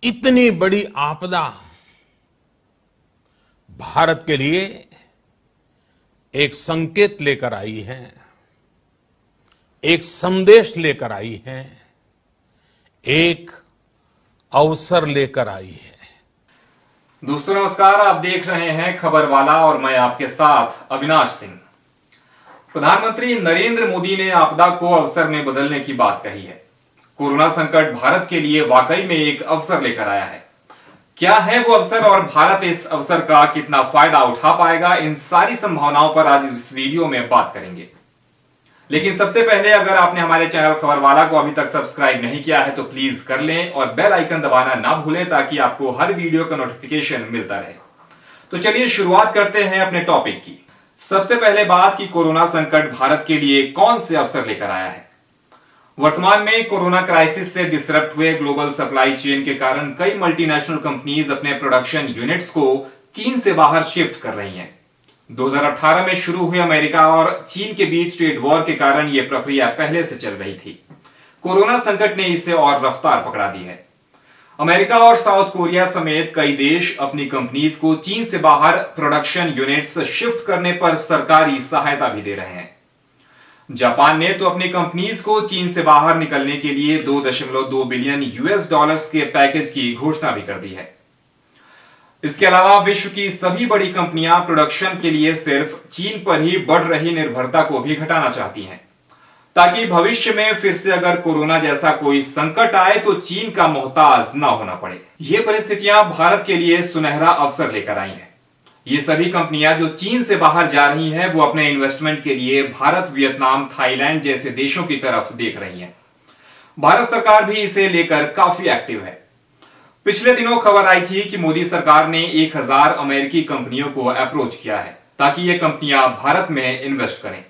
इतनी बड़ी आपदा भारत के लिए एक संकेत लेकर आई है, एक संदेश लेकर आई है, एक अवसर लेकर आई है। दोस्तों नमस्कार, आप देख रहे हैं खबर वाला और मैं आपके साथ अविनाश सिंह। प्रधानमंत्री नरेंद्र मोदी ने आपदा को अवसर में बदलने की बात कही है। कोरोना संकट भारत के लिए वाकई में एक अवसर लेकर आया है। क्या है वो अवसर और भारत इस अवसर का कितना फायदा उठा पाएगा, इन सारी संभावनाओं पर आज इस वीडियो में बात करेंगे। लेकिन सबसे पहले अगर आपने हमारे चैनल खबर वाला को अभी तक सब्सक्राइब नहीं किया है तो प्लीज कर लें और बेल आइकन दबाना ना भूलें ताकि आपको हर वीडियो का नोटिफिकेशन मिलता रहे। तो चलिए शुरुआत करते हैं अपने टॉपिक की। सबसे पहले बात कि कोरोना संकट भारत के लिए कौन से अवसर लेकर आया है। वर्तमान में कोरोना क्राइसिस से डिसरप्ट हुए ग्लोबल सप्लाई चेन के कारण कई मल्टीनेशनल कंपनीज अपने प्रोडक्शन यूनिट्स को चीन से बाहर शिफ्ट कर रही हैं। 2018 में शुरू हुए अमेरिका और चीन के बीच ट्रेड वॉर के कारण यह प्रक्रिया पहले से चल रही थी। कोरोना संकट ने इसे और रफ्तार पकड़ा दी है। अमेरिका और साउथ कोरिया समेत कई देश अपनी कंपनीज को चीन से बाहर प्रोडक्शन यूनिट्स शिफ्ट करने पर सरकारी सहायता भी दे रहे हैं। जापान ने तो अपनी कंपनीज को चीन से बाहर निकलने के लिए 2.2 बिलियन यूएस डॉलर्स के पैकेज की घोषणा भी कर दी है। इसके अलावा विश्व की सभी बड़ी कंपनियां प्रोडक्शन के लिए सिर्फ चीन पर ही बढ़ रही निर्भरता को भी घटाना चाहती हैं, ताकि भविष्य में फिर से अगर कोरोना जैसा कोई संकट आए तो चीन का मोहताज ना होना पड़े। ये परिस्थितियां भारत के लिए सुनहरा अवसर लेकर आई हैं। ये सभी कंपनियां जो चीन से बाहर जा रही हैं वो अपने इन्वेस्टमेंट के लिए भारत, वियतनाम, थाईलैंड जैसे देशों की तरफ देख रही हैं। भारत सरकार भी इसे लेकर काफी एक्टिव है। पिछले दिनों खबर आई थी कि मोदी सरकार ने 1000 अमेरिकी कंपनियों को अप्रोच किया है ताकि ये कंपनियां भारत में इन्वेस्ट करें।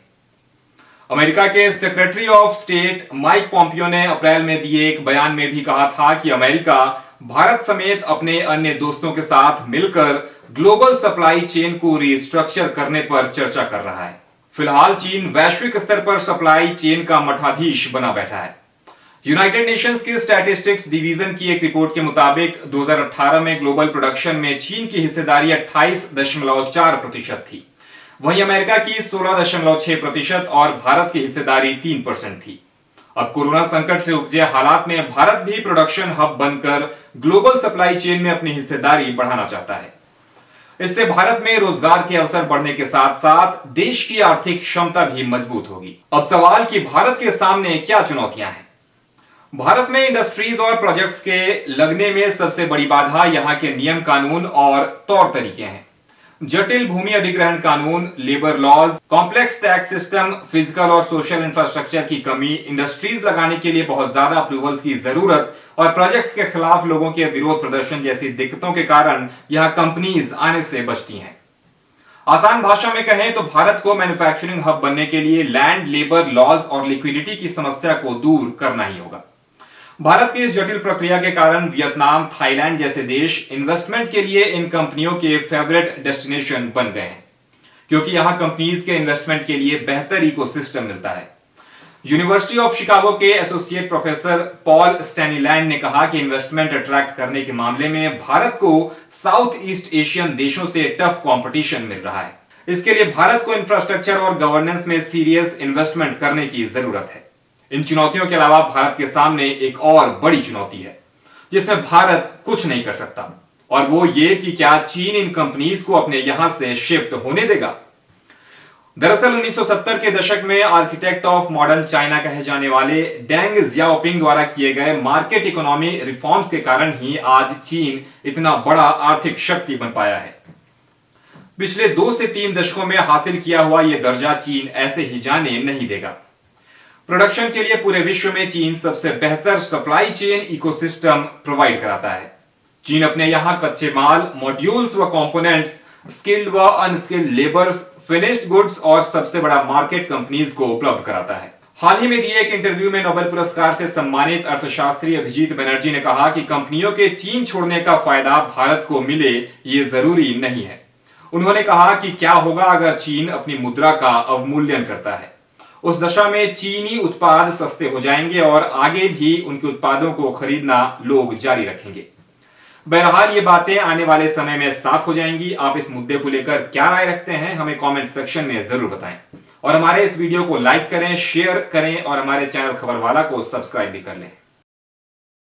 अमेरिका के secretary of state Mike Pompeo ने अप्रैल में दिए एक बयान में भी कहा था कि अमेरिका भारत समेत अपने अन्य दोस्तों के साथ मिलकर ग्लोबल सप्लाई चेन को रिस्ट्रक्चर करने पर चर्चा कर रहा है। फिलहाल चीन वैश्विक स्तर पर सप्लाई चेन का मठाधीश बना बैठा है। यूनाइटेड नेशंस के स्टैटिस्टिक्स डिवीजन की एक रिपोर्ट के मुताबिक 2018 में ग्लोबल प्रोडक्शन में चीन की हिस्सेदारी 28.4% थी, वहीं अमेरिका की 16.6% और भारत की हिस्सेदारी 3% थी। अब कोरोना संकट से उपजे हालात में भारत भी प्रोडक्शन हब बनकर ग्लोबल सप्लाई चेन में अपनी हिस्सेदारी बढ़ाना चाहता है। इससे भारत में रोजगार के अवसर बढ़ने के साथ साथ देश की आर्थिक क्षमता भी मजबूत होगी। अब सवाल कि भारत के सामने क्या चुनौतियां हैं। भारत में इंडस्ट्रीज और प्रोजेक्ट्स के लगने में सबसे बड़ी बाधा यहां के नियम कानून और तौर तरीके हैं। जटिल भूमि अधिग्रहण कानून, labour laws, complex tax system, physical और सोशल इंफ्रास्ट्रक्चर की कमी, इंडस्ट्रीज लगाने के लिए बहुत ज्यादा अप्रूवल्स की जरूरत और प्रोजेक्ट्स के खिलाफ लोगों के विरोध प्रदर्शन जैसी दिक्कतों के कारण यहां कंपनीज आने से बचती हैं। आसान भाषा में कहें तो भारत को मैन्युफैक्चरिंग हब बनने के लिए लैंड, लेबर, लॉज और लिक्विडिटी की समस्या को दूर करना ही होगा। भारत की इस जटिल प्रक्रिया के कारण वियतनाम, थाईलैंड जैसे देश इन्वेस्टमेंट के लिए इन कंपनियों के फेवरेट डेस्टिनेशन बन गए हैं, क्योंकि यहां कंपनीज के इन्वेस्टमेंट के लिए बेहतर इकोसिस्टम मिलता है। यूनिवर्सिटी ऑफ शिकागो के एसोसिएट प्रोफेसर पॉल स्टैनीलैंड ने कहा कि इन्वेस्टमेंट अट्रैक्ट करने के मामले में भारत को साउथ ईस्ट एशियन देशों से टफ कंपटीशन मिल रहा है। इसके लिए भारत को इंफ्रास्ट्रक्चर और गवर्नेंस में सीरियस इन्वेस्टमेंट करने की जरूरत है। इन चुनौतियों के अलावा भारत के सामने एक और बड़ी चुनौती है जिसमें भारत कुछ नहीं कर सकता, और वो ये कि क्या चीन इन कंपनीज को अपने यहां से शिफ्ट होने देगा। दरअसल 1970 के दशक में आर्किटेक्ट ऑफ मॉडर्न चाइना कहे जाने वाले डेंग जियाओपिंग द्वारा किए गए मार्केट इकोनॉमी रिफॉर्म्स के कारण ही आज चीन इतना बड़ा आर्थिक शक्ति बन पाया है। पिछले 2 से 3 दशकों में हासिल किया हुआ यह दर्जा चीन ऐसे ही जाने नहीं देगा। प्रोडक्शन के लिए पूरे विश्व में चीन सबसे बेहतर सप्लाई चेन इकोसिस्टम प्रोवाइड कराता है। चीन अपने यहां कच्चे माल, मॉड्यूल्स व कंपोनेंट्स, स्किल्ड व अनस्किल्ड लेबर्स, फिनिश्ड गुड्स और सबसे बड़ा मार्केट कंपनीज को उपलब्ध कराता है। हाल ही में दिए एक इंटरव्यू में नोबेल पुरस्कार से सम्मानित अर्थशास्त्री अभिजीत बनर्जी ने कहा कि कंपनियों के चीन छोड़ने का फायदा भारत को मिले ये जरूरी नहीं है। उन्होंने कहा कि क्या होगा अगर चीन अपनी मुद्रा का अवमूल्यन करता है। उस दशा में चीनी उत्पाद सस्ते हो जाएंगे और आगे भी उनके उत्पादों को खरीदना लोग जारी रखेंगे। बहरहाल ये बातें आने वाले समय में साफ हो जाएंगी। आप इस मुद्दे को लेकर क्या राय रखते हैं हमें कमेंट सेक्शन में जरूर बताएं और हमारे इस वीडियो को लाइक करें, शेयर करें और हमारे चैनल खबरवाला को सब्सक्राइब भी कर लें।